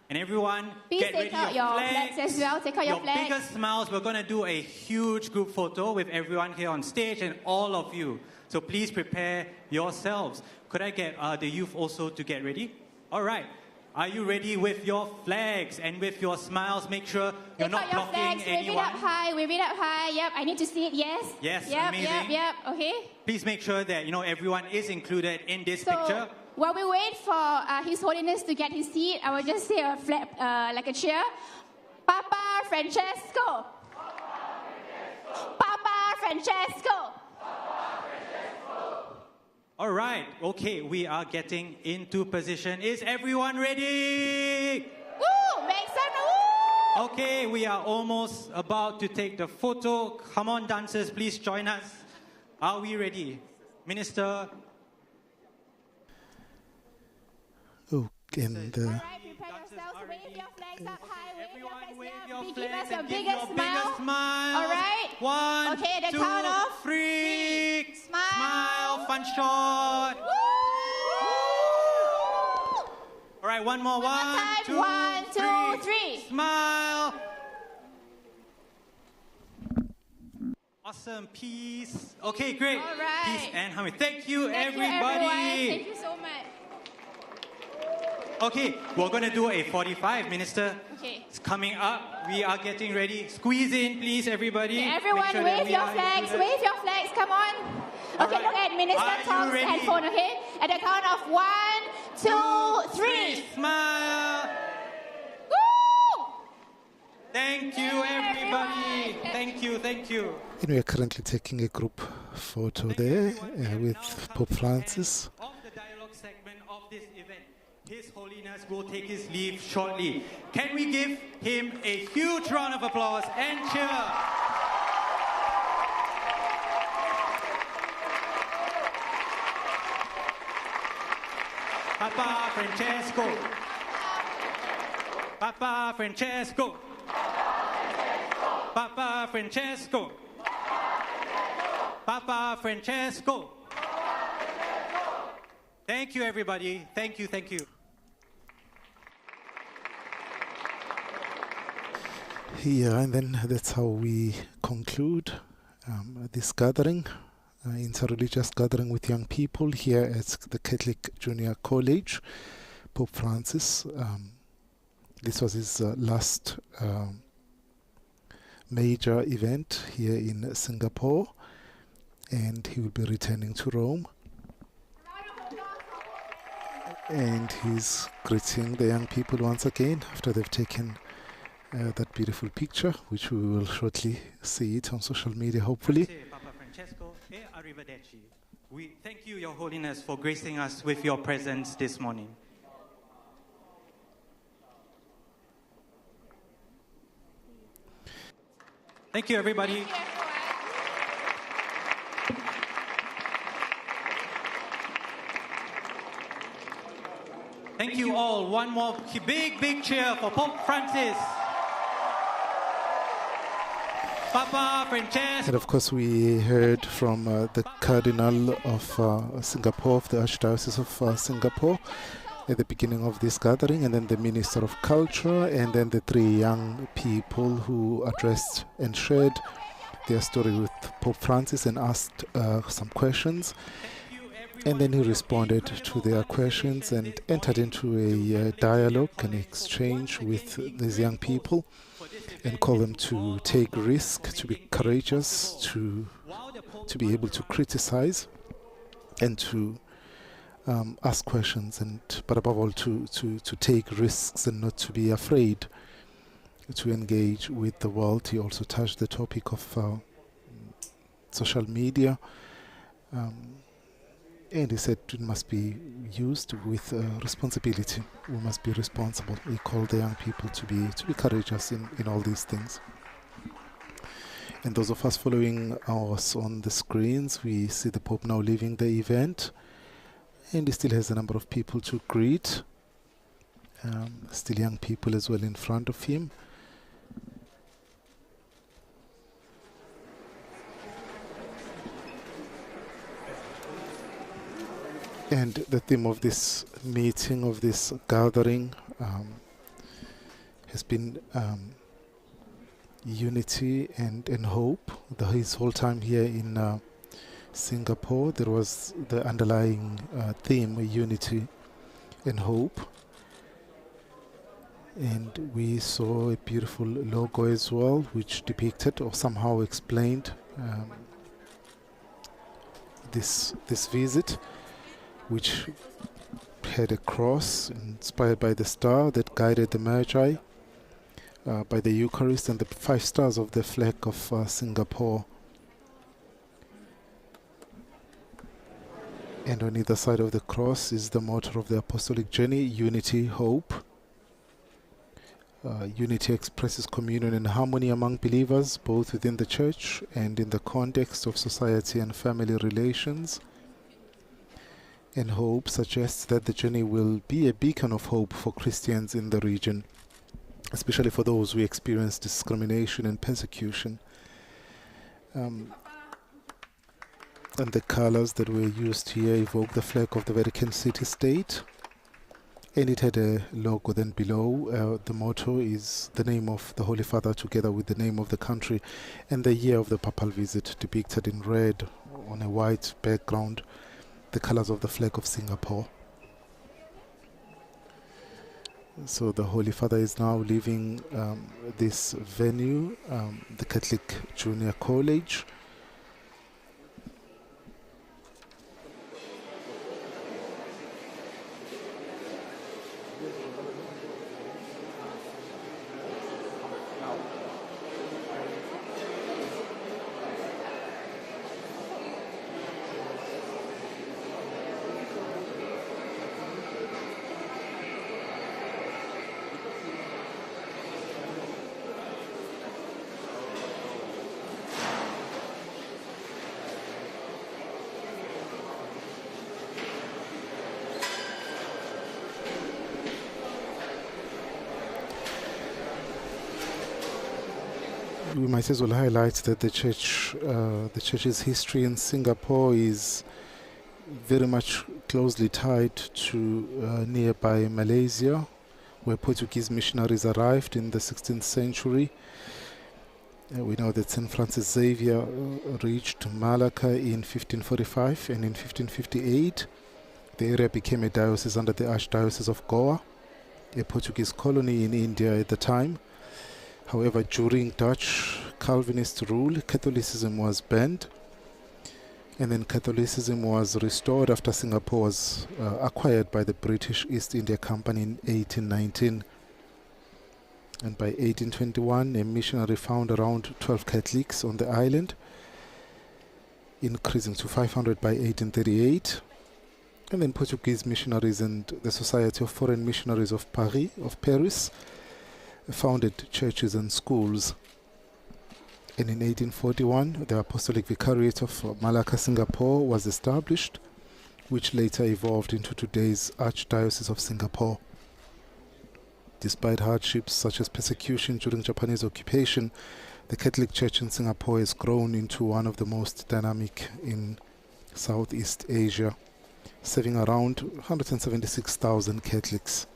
And everyone, please get take ready out your flags as well. Take out your flags. Biggest smiles. We're going to do a huge group photo with everyone here on stage and all of you. So please prepare yourselves. Could I get the youth also to get ready? All right. Are you ready with your flags and with your smiles? Make sure you're not blocking anyone. Wave it up high. Yep, I need to see it. Yes. Yes, yep, amazing. Yep. Okay. Please make sure that everyone is included in this picture. While we wait for His Holiness to get his seat, I will just say a flap, like a cheer. Papa Francesco. Papa Francesco. All right. Okay, we are getting into position. Is everyone ready? Woo! Make some woo! Okay, we are almost about to take the photo. Come on, dancers, please join us. Are we ready? Minister. And prepare yourselves. Wave your flags up high. Wave your flags up. Give us your biggest smile. All right. 1, okay, the 2, count of 3. Smile. Fun shot. All right, one more. 1, 2, 3. Smile. Awesome. Peace. Okay, great. All right. Peace and harmony. Thank you, everybody. Thank you so much. Okay, we're going to do a 45, Minister. Okay. It's coming up. We are getting ready. Squeeze in, please, everybody. Okay, everyone, sure wave your flags. Wave your flags. Come on. Okay, look at Minister Tom's headphone, okay? At the count of 1, 2, 3. Smile. Woo! Thank you, everybody. Thank you. And we are currently taking a group photo there with Pope Francis. Of the dialogue segment of this event, His Holiness will take his leave shortly. Can we give him a huge round of applause and cheer? Papa Francesco. Papa Francesco. Papa Francesco. Papa Francesco. Thank you, everybody. Thank you. Yeah, and then that's how we conclude this gathering, interreligious gathering with young people here at the Catholic Junior College. Pope Francis, this was his last major event here in Singapore, and he will be returning to Rome. And he's greeting the young people once again after they've taken that beautiful picture, which we will shortly see it on social media, hopefully. Papa Francesco e arrivederci. We thank you, Your Holiness, for gracing us with your presence this morning. Thank you, everybody. Thank you, everyone. Thank you all. One more big cheer for Pope Francis. Papa Francesco. And of course, we heard from the Cardinal of Singapore, of the Archdiocese of Singapore, at the beginning of this gathering, and then the Minister of Culture, and then the three young people who addressed and shared their story with Pope Francis and asked some questions. And then he responded to their questions and entered into a dialogue, an exchange with these young people, and called them to take risk, to be courageous, to be able to criticize and to ask questions, but above all to take risks and not to be afraid to engage with the world. He also touched the topic of social media, and he said it must be used with responsibility. We must be responsible. He called the young people to be courageous in all these things. And those of us following us on the screens, we see the Pope now leaving the event, and he still has a number of people to greet. Still young people as well in front of him. And the theme of this meeting, of this gathering, has been unity and hope. His whole time here in Singapore, there was the underlying theme, unity and hope. And we saw a beautiful logo as well, which depicted or somehow explained this visit, which had a cross inspired by the star that guided the Magi, by the Eucharist, and the 5 stars of the flag of Singapore. And on either side of the cross is the motto of the apostolic journey, unity, hope. Unity expresses communion and harmony among believers, both within the church and in the context of society and family relations. And hope suggests that the journey will be a beacon of hope for Christians in the region, especially for those who experience discrimination and persecution. And the colors that were used here evoke the flag of the Vatican city-state. And it had a logo then below. The motto is the name of the Holy Father together with the name of the country and the year of the papal visit, depicted in red on a white background, the colors of the flag of Singapore. So the Holy Father is now leaving this venue, the Catholic Junior College. We might as well highlight that the church's history in Singapore is very much closely tied to nearby Malaysia, where Portuguese missionaries arrived in the 16th century. We know that St. Francis Xavier reached Malacca in 1545, and in 1558 the area became a diocese under the Archdiocese of Goa, a Portuguese colony in India at the time. However, during Dutch Calvinist rule, Catholicism was banned, and then Catholicism was restored after Singapore was acquired by the British East India Company in 1819. And by 1821, a missionary found around 12 Catholics on the island, increasing to 500 by 1838. And then Portuguese missionaries and the Society of Foreign Missionaries of Paris, founded churches and schools. And in 1841, the Apostolic Vicariate of Malacca, Singapore was established, which later evolved into today's Archdiocese of Singapore. Despite hardships such as persecution during Japanese occupation, the Catholic Church in Singapore has grown into one of the most dynamic in Southeast Asia, serving around 176,000 Catholics.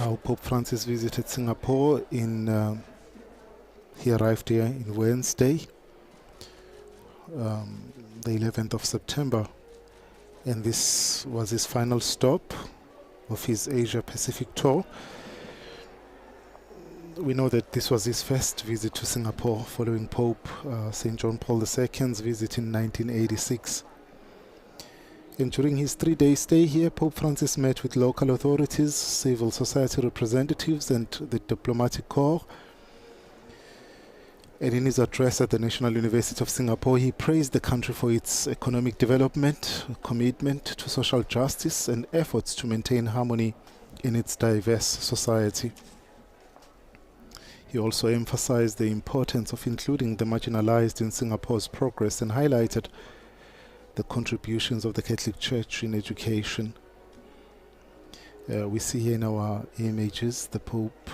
Now, Pope Francis visited Singapore he arrived here on Wednesday, the 11th of September, and this was his final stop of his Asia-Pacific tour. We know that this was his first visit to Singapore following Pope St. John Paul II's visit in 1986. And during his 3-day stay here, Pope Francis met with local authorities, civil society representatives and the diplomatic corps. And in his address at the National University of Singapore, he praised the country for its economic development, commitment to social justice and efforts to maintain harmony in its diverse society. He also emphasized the importance of including the marginalized in Singapore's progress and highlighted the contributions of the Catholic Church in education. We see here in our images the Pope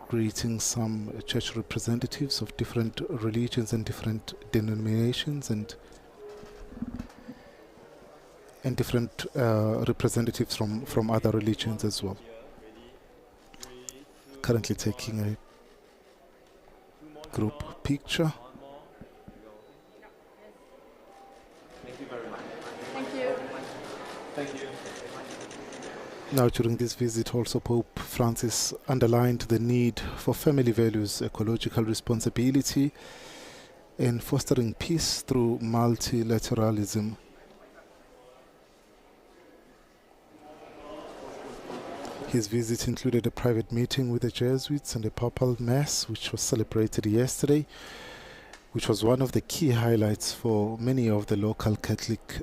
greeting some church representatives of different religions and different denominations and different representatives from other religions as well. Currently taking a group picture. Now, during this visit, also Pope Francis underlined the need for family values, ecological responsibility, and fostering peace through multilateralism. His visit included a private meeting with the Jesuits and a papal mass, which was celebrated yesterday, which was one of the key highlights for many of the local Catholic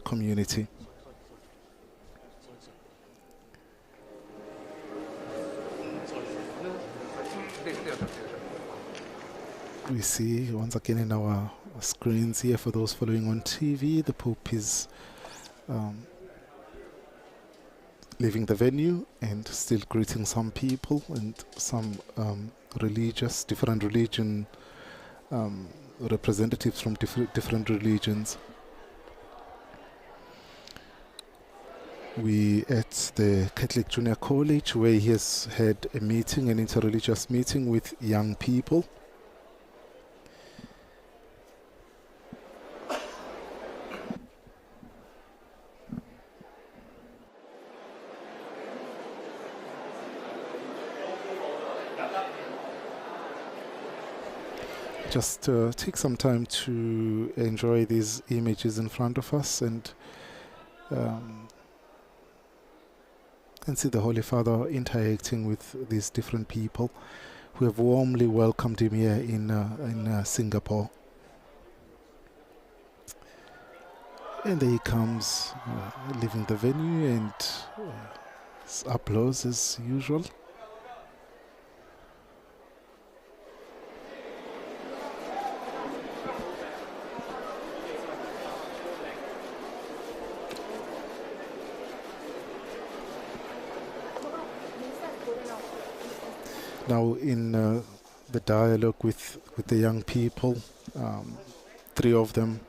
community. We see once again in our screens here for those following on TV, the Pope is leaving the venue and still greeting some people and some different religion representatives from different religions. We at the Catholic Junior College, where he has had a meeting, an interreligious meeting with young people. Just take some time to enjoy these images in front of us and see the Holy Father interacting with these different people who have warmly welcomed him here in Singapore. And there he comes, leaving the venue, and applause as usual. Now, in the dialogue with the young people, 3 of them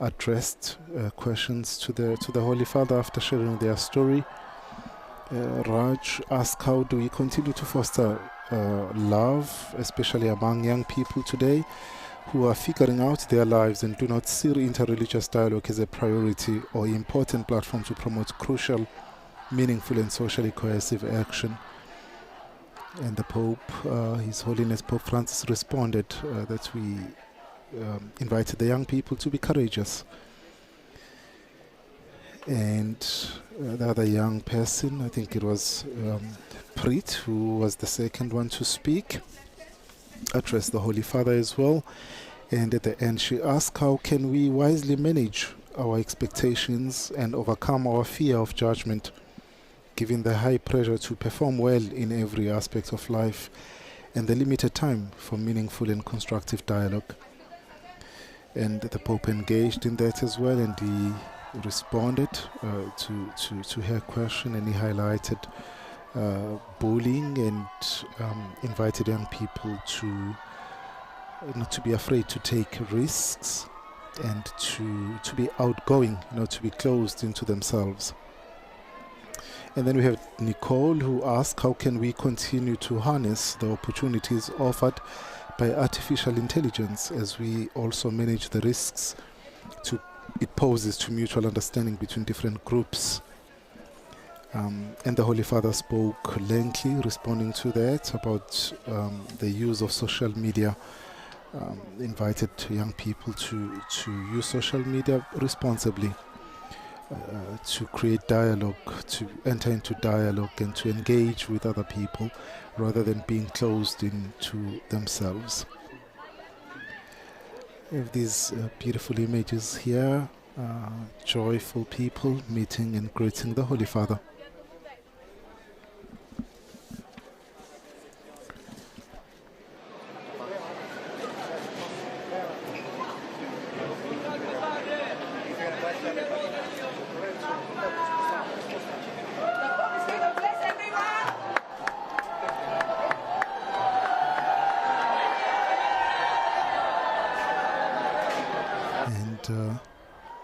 addressed questions to the Holy Father after sharing their story. Raj asked, how do we continue to foster love, especially among young people today who are figuring out their lives and do not see interreligious dialogue as a priority or important platform to promote crucial, meaningful and socially cohesive action? And the Pope, His Holiness Pope Francis, responded that we invited the young people to be courageous. And the other young person, I think it was Preet, who was the second one to speak, addressed the Holy Father as well. And at the end, she asked, how can we wisely manage our expectations and overcome our fear of judgment, given the high pressure to perform well in every aspect of life and the limited time for meaningful and constructive dialogue. And the Pope engaged in that as well, and he responded to her question, and he highlighted bullying and invited young people to not to be afraid to take risks and to be outgoing, to be closed into themselves. And then we have Nicole, who asked, how can we continue to harness the opportunities offered by artificial intelligence as we also manage the risks it poses to mutual understanding between different groups? And the Holy Father spoke lengthily, responding to that, about the use of social media, invited young people to use social media responsibly, to create dialogue, to enter into dialogue and to engage with other people rather than being closed into themselves. We have these beautiful images here, joyful people meeting and greeting the Holy Father.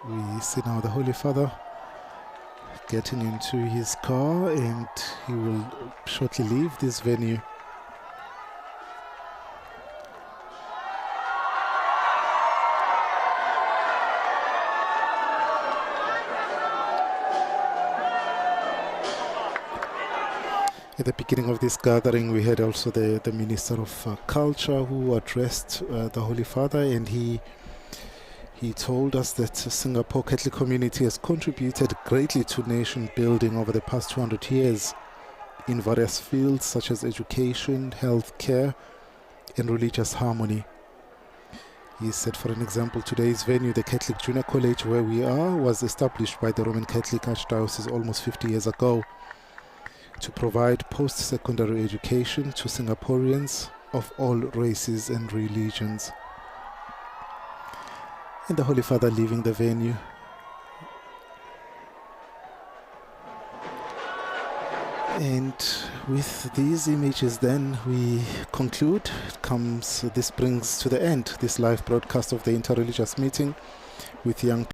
We see now the Holy Father getting into his car, and he will shortly leave this venue. At the beginning of this gathering, we had also the Minister of Culture who addressed the Holy Father, and he told us that Singapore Catholic community has contributed greatly to nation building over the past 200 years in various fields such as education, healthcare, and religious harmony. He said, for an example, today's venue, the Catholic Junior College where we are, was established by the Roman Catholic Archdiocese almost 50 years ago to provide post-secondary education to Singaporeans of all races and religions. And the Holy Father leaving the venue. And with these images then we conclude. This brings to the end this live broadcast of the Interreligious Meeting with young